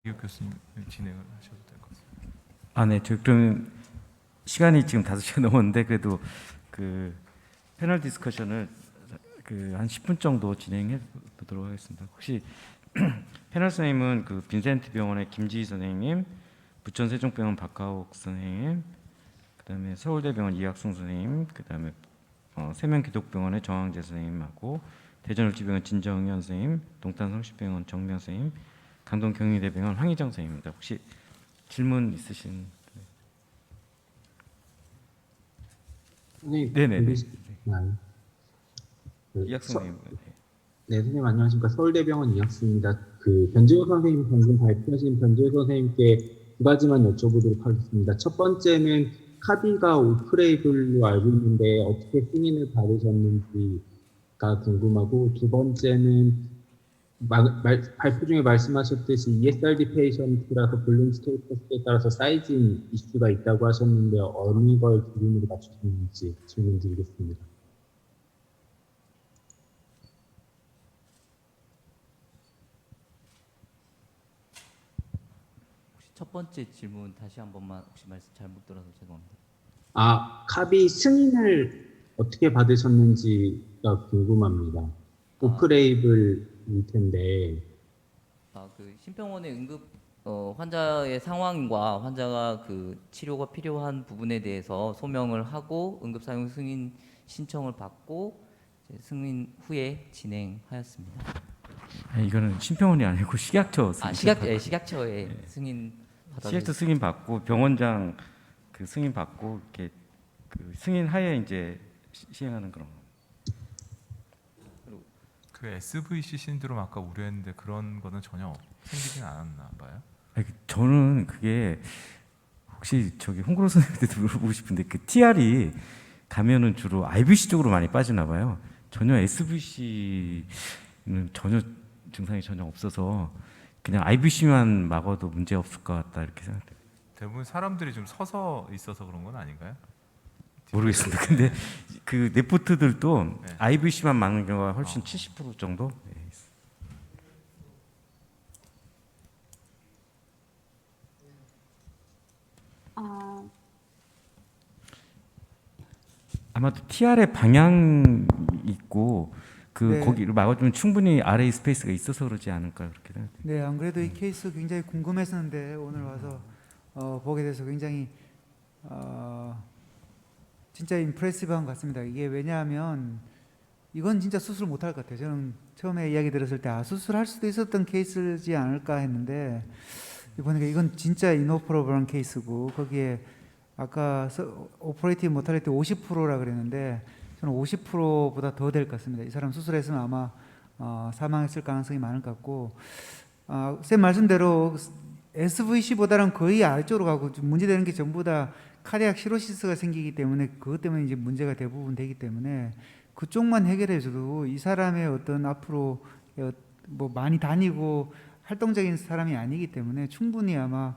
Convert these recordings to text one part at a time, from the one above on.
유 교수님 진행을 하셔도 될 것 같습니다. 아, 네. 저 그러면 시간이 지금 5시가 넘었는데 그래도 그 패널 디스커션을 그 한 10분 정도 진행해 보도록 하겠습니다. 혹시 패널 선생님은 그 빈센트 병원의 김지희 선생님, 부천 세종병원 박하옥 선생님, 그다음에 서울대병원 이학승 선생님, 그다음에 세명기독병원의 정황재 선생님하고 대전을지병원 진정현 선생님, 동탄 성심병원 정명 선생님, 강동 경희대병원 황희정 선생님입니다. 혹시 질문 있으신? 선생님 네네네. 들리시나요? 이학승 선생님. 네, 선생님 안녕하십니까. 서울대병원 이학수입니다. 그 변재호 선생님 방금 발표하신 변재호 선생님께 두 가지만 여쭤보도록 하겠습니다. 첫 번째는 카디가 오프레이블로 알고 있는데 어떻게 승인을 받으셨는지가 궁금하고, 두 번째는 발표 중에 말씀하셨듯이 ESRD 페이션트라서 볼륨 스테이터스에 따라서 사이징 이슈가 있다고 하셨는데 어느 걸 기준으로 맞추셨는지 질문 드리겠습니다. 첫 번째 질문 다시 한 번만, 혹시 말씀 잘못 들어서 죄송합니다. 카비 승인을 어떻게 받으셨는지가 궁금합니다. 오프레이블일 텐데. 그 신병원의 응급 환자의 상황과 환자가 그 치료가 필요한 부분에 대해서 소명을 하고 응급 사용 승인 신청을 받고 이제 승인 후에 진행하였습니다. 이거는 신병원이 아니고 식약처 승인. 식약처의 승인 받아. 식약처 승인 받고 병원장 그 승인 받고 이렇게 그 승인 하에 이제 시행하는 그런 거. 그 SVC 신드롬 아까 우려했는데 그런 거는 전혀 생기진 않았나 봐요. 아니, 저는 그게 혹시 저기 홍그로 선생님한테 물어보고 싶은데 그 TR이 가면은 주로 IVC 쪽으로 많이 빠지나 봐요. 전혀 SVC는 전혀 증상이 전혀 없어서 그냥 IVC만 막아도 문제 없을 것 같다 이렇게 생각해요. 대부분 사람들이 좀 서서 있어서 그런 건 아닌가요? 모르겠습니다. 근데 그 네포트들도 네. IVC만 막는 경우가 훨씬 70% 정도. 네, 있어요. 아마도 TR의 방향이 있고 그 네. 거기를 막아주면 충분히 RA 스페이스가 있어서 그러지 않을까 그렇게 생각해요. 네, 안 그래도 이 케이스 굉장히 궁금했었는데 오늘 와서 보게 돼서 굉장히 진짜 임프레시브한 것 같습니다. 이게 왜냐하면 이건 진짜 수술 못할 것 같아요. 저는 처음에 이야기 들었을 때 수술할 수도 있었던 케이스지 않을까 했는데 보니까 이건 진짜 이노퍼러블한 케이스고, 거기에 아까 오퍼레이티브 모탈리티 50%라 그랬는데 저는 50%보다 더 될 것 같습니다. 이 사람 수술했으면 아마 사망했을 가능성이 많을 것 같고, 쌤 말씀대로 SVC보다는 거의 아래쪽으로 가고 문제되는 게 전부 다 카디악 시로시스가 생기기 때문에, 그것 때문에 이제 문제가 대부분 되기 때문에 그쪽만 해결해줘도 이 사람의 어떤 앞으로 뭐 많이 다니고 활동적인 사람이 아니기 때문에 충분히 아마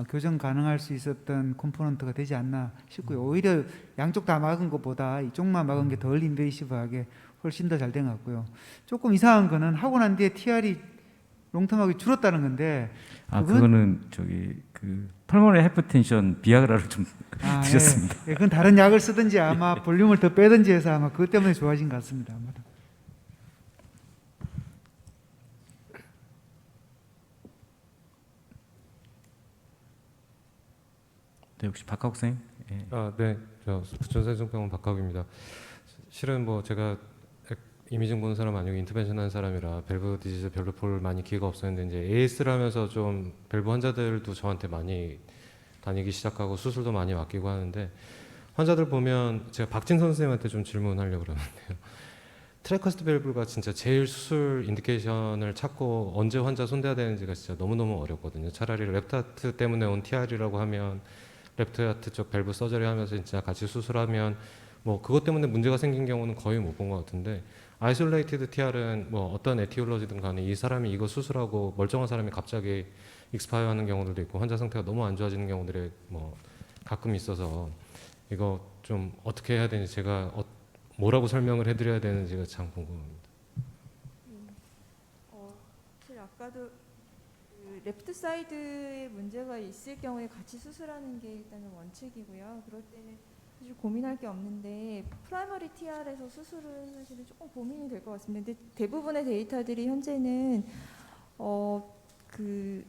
교정 가능할 수 있었던 컴포넌트가 되지 않나 싶고요. 오히려 양쪽 다 막은 것보다 이쪽만 막은 게 덜 인베이시브하게 훨씬 더 잘 된 것 같고요. 조금 이상한 거는 하고 난 뒤에 TR이 롱텀하게 줄었다는 건데, 그거는 저기 그 펄모널 하이퍼텐션 비아그라를 좀 드셨습니다. 예, 그건 다른 약을 쓰든지 아마 볼륨을 더 빼든지 해서 아마 그것 때문에 좋아진 것 같습니다. 아마도. 네, 혹시 박하욱 선생님? 예. 네, 저 부천 세종병원 박학입니다. 실은 뭐 제가 이미징 보는 사람 아니고 인터벤션 하는 사람이라 밸브 디지즈 별로 볼 많이 기회가 없었는데, 이제 AS를 하면서 좀 밸브 환자들도 저한테 많이 다니기 시작하고 수술도 많이 맡기고 하는데, 환자들 보면 제가 박진선 선생님한테 좀 질문하려고 그러는데요. 트라이커스트 밸브가 진짜 제일 수술 인디케이션을 찾고 언제 환자 손대야 되는지가 진짜 너무너무 어렵거든요. 차라리 랩트 하트 때문에 온 TR이라고 하면 랩트 하트 쪽 밸브 서저리 하면서 진짜 같이 수술하면 뭐 그것 때문에 문제가 생긴 경우는 거의 못 본 것 같은데, 아이솔레이티드 TR은 뭐 어떤 에티올로지든 간에 이 사람이 이거 수술하고 멀쩡한 사람이 갑자기 익스파이어 하는 경우들도 있고 환자 상태가 너무 안 좋아지는 경우들이 뭐 가끔 있어서 이거 좀 어떻게 해야 되는지, 제가 뭐라고 설명을 해드려야 되는지가 참 궁금합니다. 사실 아까도 그 그 레프트 사이드에 문제가 있을 경우에 같이 수술하는 게 일단은 원칙이고요. 그럴 때는 사실 고민할 게 없는데 프라이머리 TR에서 수술은 사실은 조금 고민이 될 것 같습니다. 근데 대부분의 데이터들이 현재는 그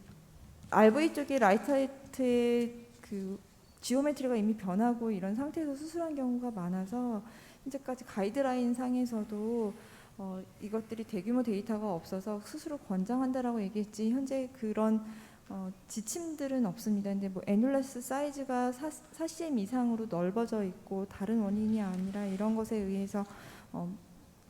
RV 쪽에 라이트 하이트의 그 지오메트리가 이미 변하고 이런 상태에서 수술한 경우가 많아서 현재까지 가이드라인 상에서도 이것들이 대규모 데이터가 없어서 수술을 권장한다라고 얘기했지 현재 그런 지침들은 없습니다. 근데 뭐 애뉈러스 사이즈가 4cm 이상으로 넓어져 있고 다른 원인이 아니라 이런 것에 의해서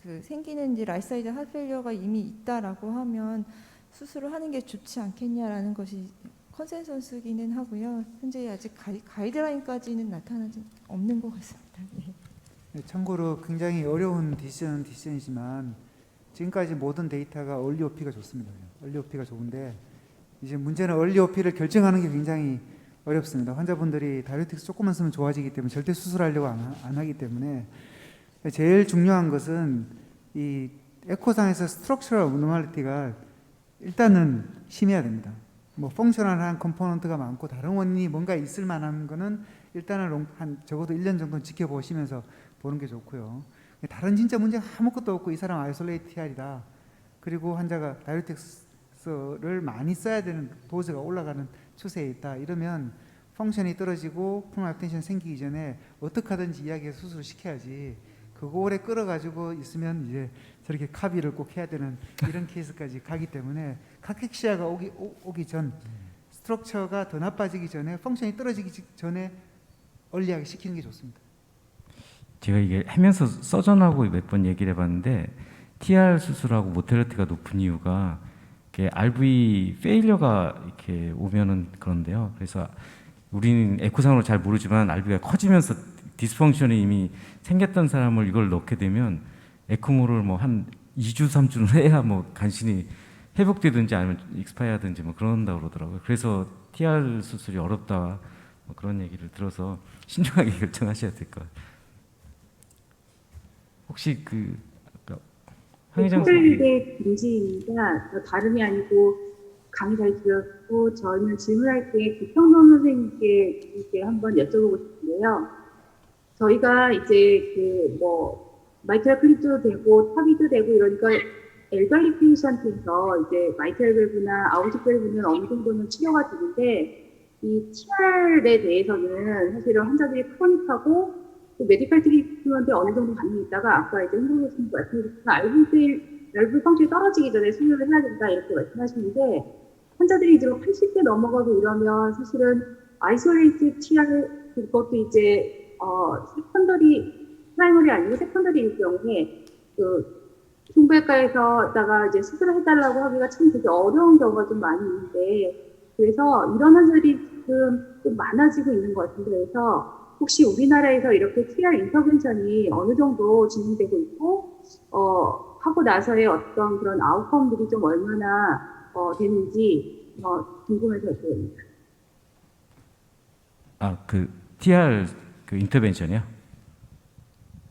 그 생기는 이제 라이트 사이드 핫페일리어가 이미 있다라고 하면 수술을 하는 게 좋지 않겠냐라는 것이 컨센서스기는 하고요. 현재 아직 가이드라인까지는 나타나지 없는 것 같습니다. 예. 네, 참고로 굉장히 어려운 디시전이지만 지금까지 모든 데이터가 얼리 오피가 좋습니다. 얼리 오피가 좋은데 이제 문제는 얼리 오피를 결정하는 게 굉장히 어렵습니다. 환자분들이 다이어틱스 조금만 쓰면 좋아지기 때문에 절대 수술하려고 안 하기 때문에 제일 중요한 것은 이 에코상에서 스트럭처럴 abnormality가 일단은 심해야 됩니다. 뭐 펑셔널한 컴포넌트가 많고 다른 원인이 뭔가 있을 만한 거는 일단은 한 적어도 1년 정도는 지켜보시면서 보는 게 좋고요. 다른 진짜 문제 아무것도 없고 이 사람 아이솔레이트 TR이다. 그리고 환자가 다이어틱스를 많이 써야 되는 도즈가 올라가는 추세에 있다. 이러면 펑션이 떨어지고 풀마이어 텐션 생기기 전에 어떻게 하든지 이야기해서 수술을 시켜야지. 그거 오래 끌어가지고 있으면 이제 저렇게 카비를 꼭 해야 되는 이런 케이스까지 가기 때문에 카케시아가 오기 전 스트럭처가 더 나빠지기 전에 펑션이 떨어지기 전에 얼리하게 시키는 게 좋습니다. 제가 이게 하면서 서전하고 몇 번 얘기를 해봤는데 TR 수술하고 모텔리티가 높은 이유가 이렇게 RV 페일러가 이렇게 오면은 그런데요. 그래서 우리는 에코상으로 잘 모르지만 RV가 커지면서 디스펑션이 이미 생겼던 사람을 이걸 넣게 되면 에크모를 뭐 한 2주 3주는 해야 뭐 간신히 회복되든지 아니면 익스파이어든지 뭐 그런다고 그러더라고요. 그래서 TR 수술이 어렵다 뭐 그런 얘기를 들어서 신중하게 결정하셔야 될 것 같아요. 혹시 그 황의장 특별대 김지입니다. 다름이 아니고 강의 잘 들었고 저는 질문할 때 구평론 선생님께 이렇게 한번 여쭤보고 싶은데요. 저희가 이제 그 뭐 마이트럴 클립도 되고 탑이도 되고 이러니까 엘더리 페이션트에서 이제 마이트럴 밸브나 아우직 밸브는 어느 정도는 치료가 되는데 이 TR에 대해서는 사실은 환자들이 크로닉하고 또 메디컬 트리트먼트에 어느 정도 반응이 있다가 아까 이제 홍보 교수님 말씀하셨지만 RV 펑션이 떨어지기 전에 수술을 해야 된다 이렇게 말씀하시는데 환자들이 이제 80대 넘어가고 이러면 사실은 아이솔레이트 TR 그것도 이제 세컨더리 프라이머리 아니고 세컨더리일 경우에 그 흉부외과에서다가 이제 수술을 해달라고 하기가 참 되게 어려운 경우가 좀 많이 있는데 그래서 이런 환자들이 지금 좀 많아지고 있는 것 같은데 그래서 혹시 우리나라에서 이렇게 TR 인터벤션이 어느 정도 진행되고 있고 하고 나서의 어떤 그런 아웃컴들이 좀 얼마나 되는지 궁금해서 여쭤봅니다. 그 TR 그 인터벤션이요?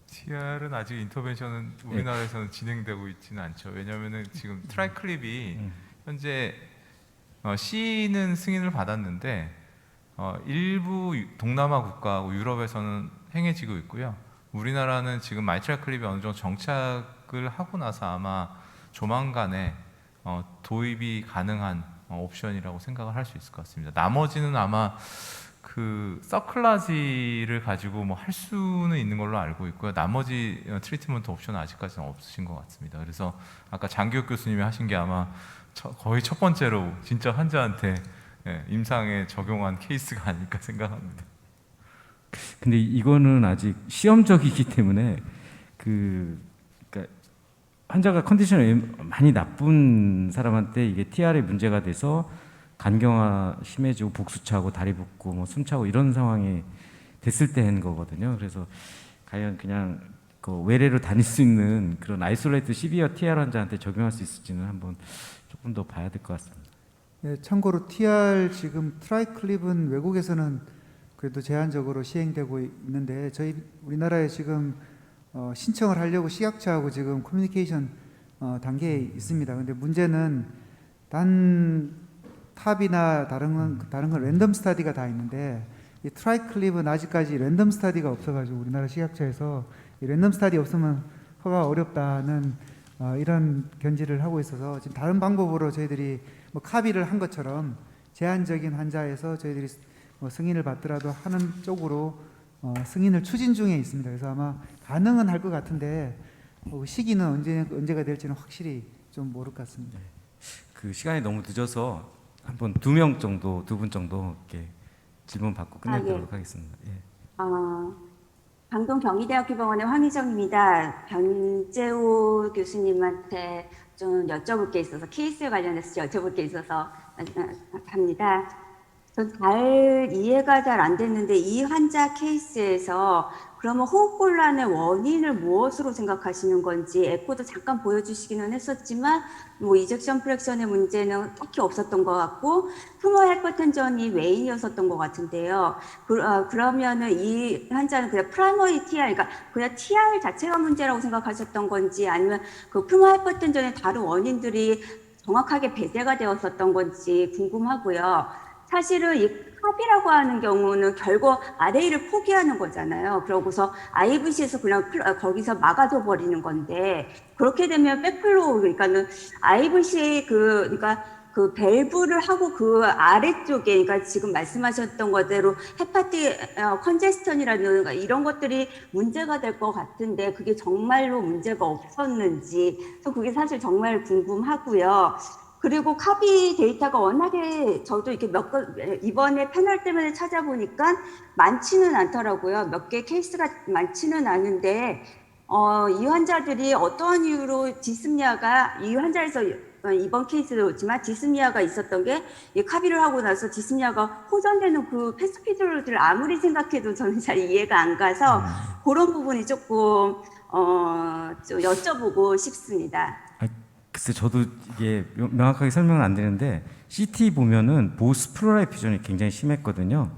TR은 아직 인터벤션은 우리나라에서는 진행되고 있지는 않죠. 왜냐하면은 지금 트라이클립이 현재 C는 승인을 받았는데 일부 동남아 국가하고 유럽에서는 행해지고 있고요. 우리나라는 지금 마이트랄 클립이 어느 정도 정착을 하고 나서 아마 조만간에 도입이 가능한 옵션이라고 생각을 할 수 있을 것 같습니다. 나머지는 아마 그 서클라지를 가지고 뭐 할 수는 있는 걸로 알고 있고요. 나머지 트리트먼트 옵션은 아직까지는 없으신 것 같습니다. 그래서 아까 장기욱 교수님이 하신 게 아마 거의 첫 번째로 진짜 환자한테 임상에 적용한 케이스가 아닐까 생각합니다. 근데 이거는 아직 시험적이기 때문에 그러니까 환자가 컨디션이 많이 나쁜 사람한테 이게 TR에 문제가 돼서 간경화 심해지고 복수차고 다리 붓고 뭐 숨차고 이런 상황이 됐을 때 한 거거든요. 그래서 과연 그냥 그 외래로 다닐 수 있는 그런 아이솔레이트 시비어 TR 환자한테 적용할 수 있을지는 한번 조금 더 봐야 될 것 같습니다. 네, 참고로 TR 지금 트라이클립은 외국에서는 그래도 제한적으로 시행되고 있는데 저희 우리나라에 지금 신청을 하려고 식약처하고 지금 커뮤니케이션 단계에 있습니다. 근데 문제는 단 탑이나 다른 건 랜덤 스터디가 다 있는데 이 트라이클립은 아직까지 랜덤 스터디가 없어가지고 우리나라 식약처에서 이 랜덤 스터디 없으면 허가 어렵다는 이런 견지를 하고 있어서 지금 다른 방법으로 저희들이 뭐 카비를 한 것처럼 제한적인 환자에서 저희들이 뭐 승인을 받더라도 하는 쪽으로 승인을 추진 중에 있습니다. 그래서 아마 가능은 할 것 같은데 시기는 언제가 될지는 확실히 좀 모를 것 같습니다. 그 시간이 너무 늦어서 한번 두 분 정도 이렇게 질문 받고 끝내도록 하겠습니다. 예. 방동 경희대학교 병원의 황희정입니다. 변재호 교수님한테 좀 여쭤볼 게 있어서 케이스에 관련해서 여쭤볼 게 있어서 합니다. 전 잘 이해가 잘 안 됐는데 이 환자 케이스에서 그러면 호흡곤란의 원인을 무엇으로 생각하시는 건지 에코도 잠깐 보여주시기는 했었지만 뭐 이젝션 프랙션의 문제는 딱히 없었던 것 같고 퓨머 하이퍼텐전이 메인이었었던 것 같은데요. 그러면은 이 환자는 그냥 프라이머리 TR, 그러니까 그냥 TR 자체가 문제라고 생각하셨던 건지 아니면 그 퓨머 하이퍼텐전의 다른 원인들이 정확하게 배제가 되었었던 건지 궁금하고요. 사실은 이 캅이라고 하는 경우는 결국 RA를 포기하는 거잖아요. 그러고서 IVC에서 그냥 거기서 막아줘 버리는 건데 그렇게 되면 백플로우 그러니까는 IVC 그러니까 그 밸브를 하고 그 아래쪽에 그러니까 지금 말씀하셨던 것대로 헤파티 컨제스턴이라든가 이런 것들이 문제가 될 것 같은데 그게 정말로 문제가 없었는지 또 그게 사실 정말 궁금하고요. 그리고 카비 데이터가 워낙에 저도 이렇게 이번에 패널 때문에 찾아보니까 많지는 않더라고요. 몇 개 케이스가 많지는 않은데 이 환자들이 어떠한 이유로 디스미아가 이 환자에서 이번 케이스도 그렇지만 디스미아가 있었던 게 이 카비를 하고 나서 디스미아가 호전되는 그 패스피드를 아무리 생각해도 저는 잘 이해가 안 가서 그런 부분이 조금 좀 여쭤보고 싶습니다. 글쎄 저도 이게 명확하게 설명은 안 되는데 CT 보면은 보스 플로라이피전이 굉장히 심했거든요.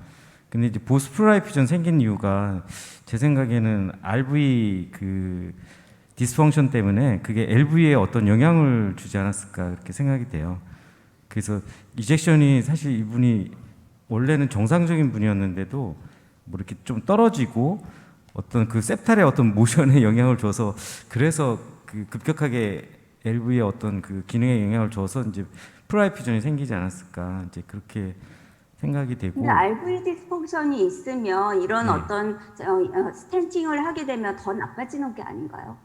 근데 이제 보스 플로라이피전 생긴 이유가 제 생각에는 RV 그 디스펑션 때문에 그게 LV에 어떤 영향을 주지 않았을까 그렇게 생각이 돼요. 그래서 이젝션이 사실 이분이 원래는 정상적인 분이었는데도 뭐 이렇게 좀 떨어지고 어떤 그 septal의 어떤 모션에 영향을 줘서 그래서 그 급격하게 LV의 어떤 그 기능에 영향을 줘서 이제 플로라이피전이 생기지 않았을까 이제 그렇게 생각이 되고. 근데 RV 디스펑션이 있으면 이런 네. 어떤 스탠팅을 하게 되면 더 나빠지는 게 아닌가요?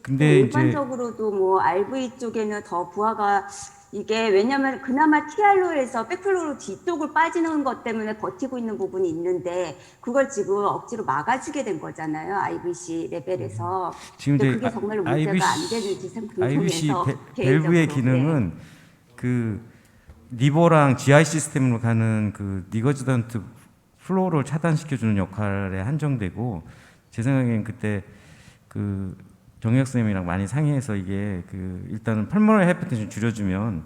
근데 일반적으로도 뭐 RV 쪽에는 더 부하가 이게 왜냐면 그나마 TR로에서 백플로로 뒤쪽을 빠지는 것 때문에 버티고 있는 부분이 있는데 그걸 지금 억지로 막아주게 된 거잖아요. IVC 레벨에서. 지금 근데 이제 그게 정말로 문제가 안 되는지 IVC 궁금해서 밸브의 개인적으로. 기능은 그 리버랑 GI 시스템으로 가는 그 니거지던트 플로우를 차단시켜주는 역할에 한정되고 제 생각엔 그때 그 정혁 선생님이랑 많이 상의해서 이게 그 일단은 펄모널 하이퍼텐션 줄여주면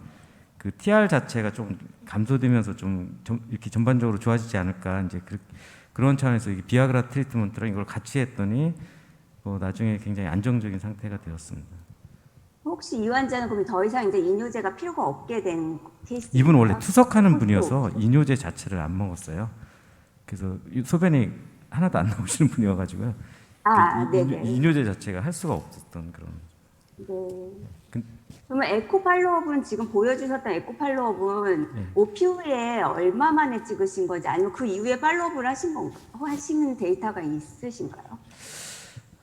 그 TR 자체가 좀 감소되면서 좀 이렇게 전반적으로 좋아지지 않을까 이제 그런 차원에서 이게 비아그라 트리트먼트랑 이걸 같이 했더니 나중에 굉장히 안정적인 상태가 되었습니다. 혹시 이 환자는 그럼 더 이상 이제 이뇨제가 필요가 없게 된 케이스? 이분 원래 투석하는 분이어서 이뇨제 자체를 안 먹었어요. 그래서 소변이 하나도 안 나오시는 분이어가지고요. 네네. 이뇨제 자체가 할 수가 없었던 그런. 네. 그러면 에코 팔로업은 지금 보여주셨던 에코 팔로업은 네. OP 후에 얼마 만에 찍으신 건지 아니면 그 이후에 팔로업을 하시는 데이터가 있으신가요?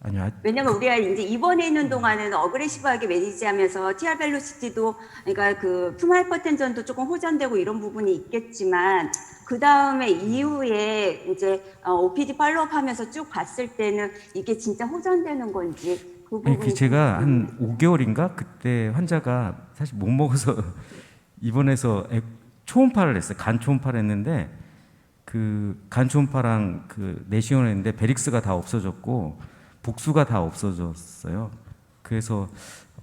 아니요. 왜냐면 우리가 이제 입원해 있는 동안에는 어그레시브하게 매니지하면서 TR 벨로시티도 그러니까 그 퓨머 하이퍼텐전도 조금 호전되고 이런 부분이 있겠지만 그 다음에 이후에 이제 OPD 팔로업하면서 쭉 봤을 때는 이게 진짜 호전되는 건지 그 부분이 아니, 제가 한 5개월인가 그때 환자가 사실 못 먹어서 입원해서 초음파를 했어요. 간 초음파를 했는데 그 간 초음파랑 그 내시경을 했는데 베릭스가 다 없어졌고 복수가 다 없어졌어요. 그래서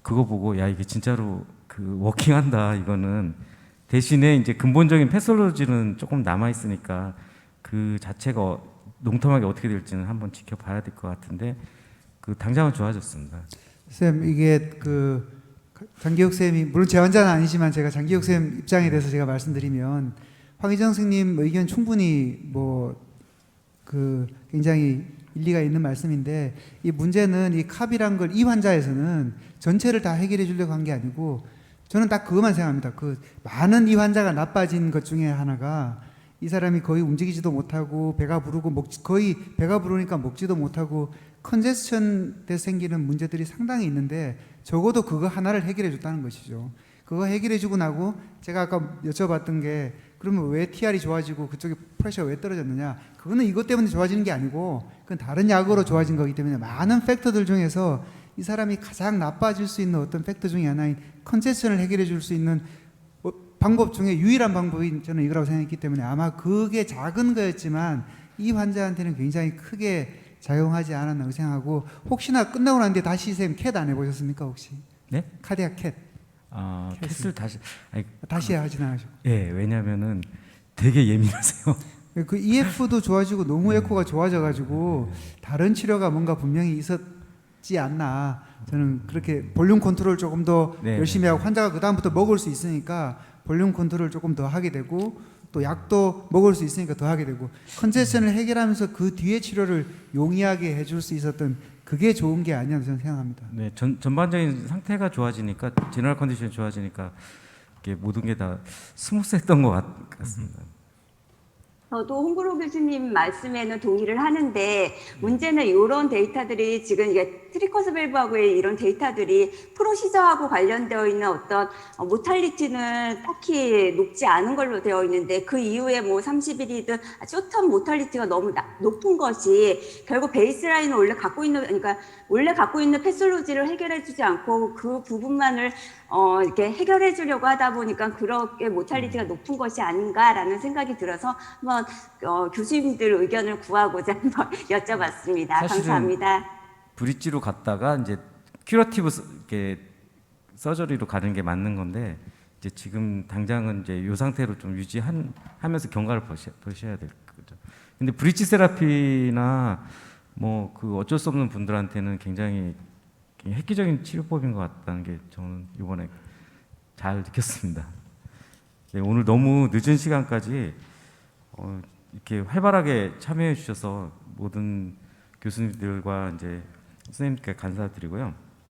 그거 보고 야 이게 진짜로 그 워킹한다 이거는. 대신에 이제 근본적인 패솔로지는 조금 남아 있으니까 그 자체가 농텀하게 어떻게 될지는 한번 지켜봐야 될 것 같은데 그 당장은 좋아졌습니다. 쌤 이게 그 장기혁 쌤이 물론 제 환자는 아니지만 제가 장기혁 쌤 입장에 대해서 제가 말씀드리면 황희정 선생님 의견 충분히 굉장히 일리가 있는 말씀인데 이 문제는 이 캅이란 걸 이 환자에서는 전체를 다 해결해 주려고 한 게 아니고 저는 딱 그것만 생각합니다. 그 많은 이 환자가 나빠진 것 중에 하나가 이 사람이 거의 움직이지도 못하고 배가 부르고 거의 배가 부르니까 먹지도 못하고 컨제스션 때 생기는 문제들이 상당히 있는데 적어도 그거 하나를 해결해 줬다는 것이죠. 그거 해결해 주고 나고 제가 아까 여쭤봤던 게 그러면 왜 TR이 좋아지고 그쪽에 프레셔가 왜 떨어졌느냐? 그거는 이것 때문에 좋아지는 게 아니고 그건 다른 약으로 좋아진 거기 때문에 많은 팩터들 중에서 이 사람이 가장 나빠질 수 있는 어떤 팩터 중에 하나인 컨제스션을 해결해 줄 수 있는 방법 중에 유일한 방법이 저는 이거라고 생각했기 때문에 아마 그게 작은 거였지만 이 환자한테는 굉장히 크게 작용하지 않았나 생각하고 혹시나 끝나고 난 뒤에 다시 쌤 캣 안 해보셨습니까 혹시? 네? 카디악 캣. 캣을 다시 하진 않으셨고. 예, 왜냐면은 되게 예민하세요. 그 EF도 좋아지고 노무 에코가 좋아져가지고 다른 치료가 뭔가 분명히 있었지 않나. 저는 그렇게 볼륨 컨트롤 조금 더 네, 열심히 하고 환자가 그 다음부터 먹을 수 있으니까 볼륨 컨트롤 조금 더 하게 되고 또 약도 먹을 수 있으니까 더 하게 되고 컨제션을 해결하면서 그 뒤에 치료를 용이하게 해줄 수 있었던 그게 좋은 게 아니라고 저는 생각합니다. 네, 전반적인 상태가 좋아지니까 제너럴 컨디션이 좋아지니까 이게 모든 게 다 스무스했던 것 같습니다. 저도 홍구로 교수님 말씀에는 동의를 하는데 문제는 이런 데이터들이 지금 이게 트리커스 밸브하고의 이런 데이터들이 프로시저하고 관련되어 있는 어떤 모탈리티는 딱히 높지 않은 걸로 되어 있는데 그 이후에 뭐 30일이든 쇼텀 모탈리티가 너무 높은 것이 결국 베이스라인을 원래 갖고 있는 패솔로지를 해결해 주지 않고 그 부분만을 이렇게 해결해 주려고 하다 보니까 그렇게 모탈리티가 높은 것이 아닌가라는 생각이 들어서 한번 교수님들 의견을 구하고자 한번 여쭤봤습니다. 감사합니다. 브릿지로 갔다가 이제 큐러티브 서저리로 가는 게 맞는 건데 이제 지금 당장은 이제 이 상태로 좀 유지하면서 경과를 보셔야 될 거죠. 근데 브릿지 세라피나 뭐 그 어쩔 수 없는 분들한테는 굉장히 획기적인 치료법인 것 같다는 게 저는 이번에 잘 느꼈습니다. 네, 오늘 너무 늦은 시간까지 이렇게 활발하게 참여해 주셔서 모든 교수님들과 이제 선생님께 감사드리고요.